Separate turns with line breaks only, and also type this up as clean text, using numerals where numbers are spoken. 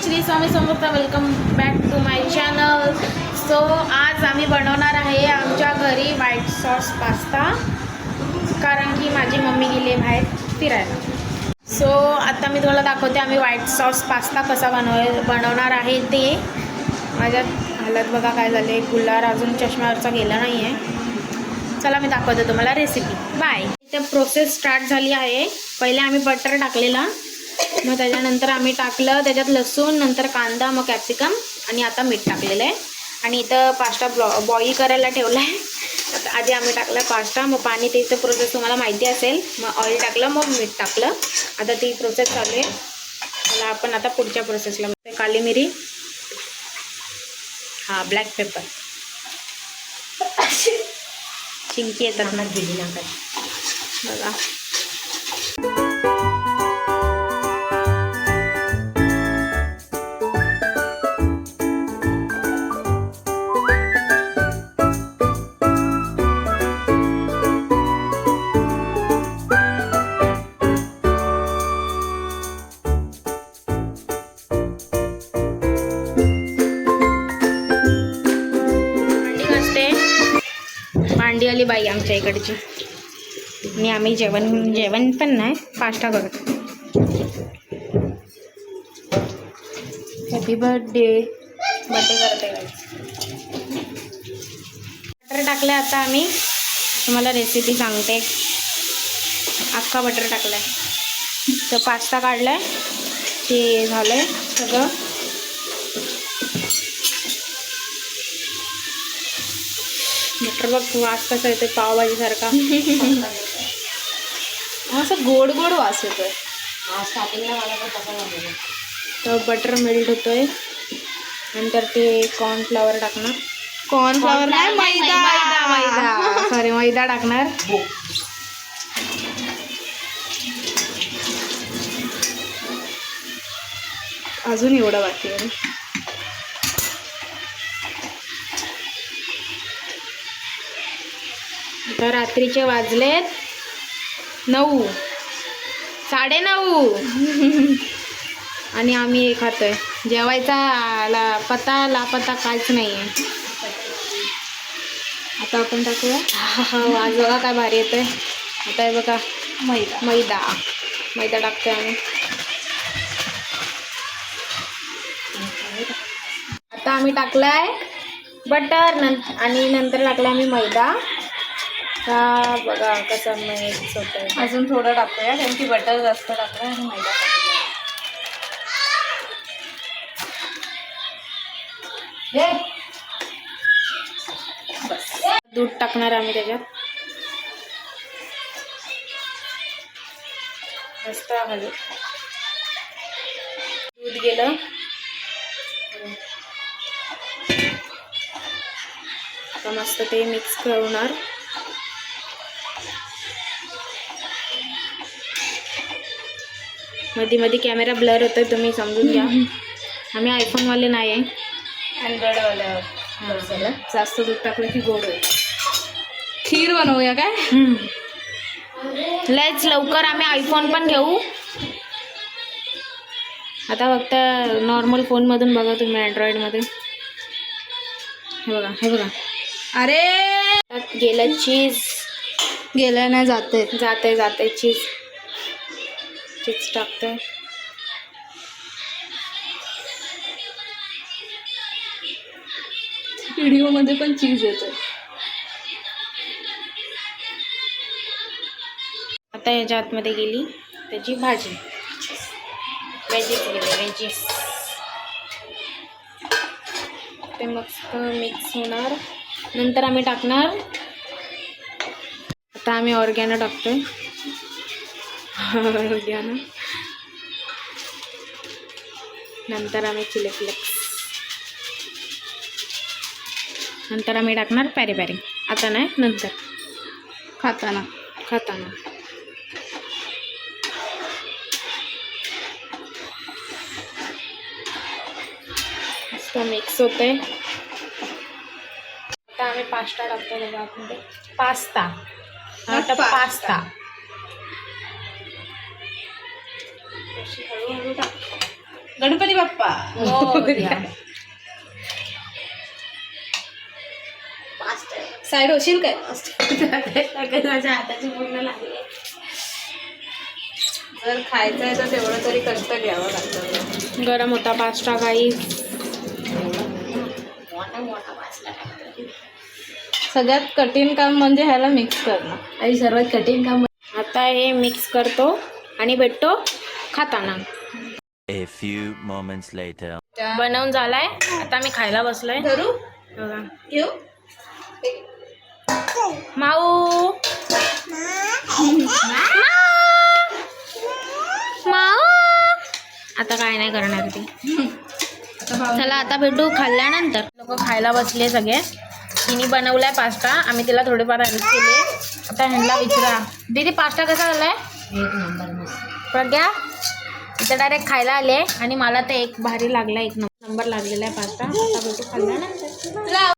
Shri Swami Samarth. Welcome back to my channel. So आज आम्ही बनवणार आहे आमच्या घरी व्हाईट सॉस पास्ता, कारण की माझी मम्मी गेली बाहेर फिरायला. सो आता मी तुम्हाला दाखवते आम्ही व्हाईट सॉस पास्ता कसा बनवणार आहे ते. माझ्या हालत बघा काय झाले, गुल्हार अजून चष्म्यावरचा गेला नाही आहे. चला मी दाखवते तुम्हाला रेसिपी. बाय. इथे प्रोसेस स्टार्ट झाली आहे. पहिले आम्ही बटर टाकलेला, मग त्याच्यानंतर आम्ही टाकलं त्याच्यात लसूण, नंतर कांदा, मग कॅप्सिकम आणि आता मीठ टाकलेलं आहे. आणि इथं पास्ता बॉईल करायला ठेवला आहे. आधी आम्ही टाकलं पास्ता, मग पाणी त्याचं प्रोसेस तुम्हाला माहिती असेल. मग ऑइल टाकलं, मग मीठ टाकलं. आता ती प्रोसेस चालू आहे. मला आपण आता पुढच्या प्रोसेसला काली मिरी, हां ब्लॅक पेपर, चिंकी येतात ना दिली ना बघा. भांडी आली बाई आमच्या इकडची. आणि आम्ही जेवण पण नाही, पास्ता करतो. हॅपी बर्थडे करते. बटर टाकलं. आता आम्ही तुम्हाला रेसिपी सांगते. अख्खा बटर टाकलाय, तर पास्ता काढलाय, ते झालंय सगळं. बटर बघ वास कसा येतोय, पावभाजीसारखा.
असं गोड गोड वास येतोय.
स्टार्टिंगला मला पण तसा वाटलं. तर बटर मेल्ट होतोय. नंतर ते कॉर्नफ्लॉवर टाकणार.
कॉर्नफ्लॉवर नाही, मैदा.
सॉरी, मैदा टाकणार.
अजून एवढं बाकी आहे.
तर रात्रीचे वाजलेत 9, 9:30 आणि आम्ही खातोय. जेवायचा लापता काहीच नाही आहे. आता आपण टाकूया. वाज बघा काय भारी येतोय. आता हे बघा मैदा टाकतोय आम्ही. आता आम्ही टाकलाय बटर आणि नंतर टाकलाय आम्ही मैदा. बघा कसं मिक्स होतंय.
अजून थोडं टाकूया, कारण की बटर जास्त टाकलं आणि मैदा टाकूया.
दूध टाकणार आम्ही त्याच्यात. मस्त हलवू. दूध गेलं. आता मस्त ते मिक्स करणार. मध्ये कॅमेरा ब्लर होतोय, तुम्ही समजून घ्या. आम्ही आयफोनवाले नाही आहे,
अँड्रॉइडवाल्या. जास्त दूध टाकलं की गोड होईल. खीर बनवूया काय?
लयच लवकर आम्ही आयफोन पण घेऊ. आता फक्त नॉर्मल फोनमधून बघा तुम्ही, अँड्रॉइडमध्ये. हे बघा.
अरे
गेलं चीज.
गेलं नाही,
जाते चीज टाकतोय.
व्हिडिओमध्ये पण चीज येतोय.
आता ह्याच्या आतमध्ये गेली त्याची भाजी. व्हेजीस ते मस्त मिक्स होणार. नंतर आम्ही टाकणार. आता आम्ही ऑर्गॅनो टाकतोय. ऑर्गॅनो. नंतर आम्ही चिली फ्लेक्स. नंतर आम्ही टाकणार पॅरी पॅरी. आता नाही, नंतर
खाताना.
मस्त मिक्स होतंय. आता आम्ही पास्ता टाकतो बघा आतमध्ये. पास्ता. हळूहळू टाक.
गणपती बाप्पा
मोरया.
साईड होशील काय?
माझ्या हाताची पूर्ण लागली.
जर खायचं आहे तर तेवढं तरी कष्ट घ्यावं लागतं.
गरम होता पास्ता काही.
सगळ्यात कठीण काम म्हणजे ह्याला मिक्स करणं.
आणि सर्वात कठीण काम. आता हे मिक्स करतो आणि भेटतो खाताना.
A few moments later.
बनवून झालाय. आता मी खायला बसलोय.
धरू
बघा.
घेऊ
माऊ माऊ. आता काय नाही करणार ती. चला आता भेटू खाल्ल्यानंतर. लोक खायला बसले सगळे. तिने बनवलाय पास्ता. आम्ही तिला थोडेफार हेल्प केले. आता ह्यांना विचारा दीदी पास्ता कसा झालाय. एक नंबर. प्रज्ञा इथं डायरेक्ट खायला आले आणि मला तर एक भारी लागला. एक नंबर लागलेला आहे पास्ता. आता भेटू खाल्ल्यानंतर.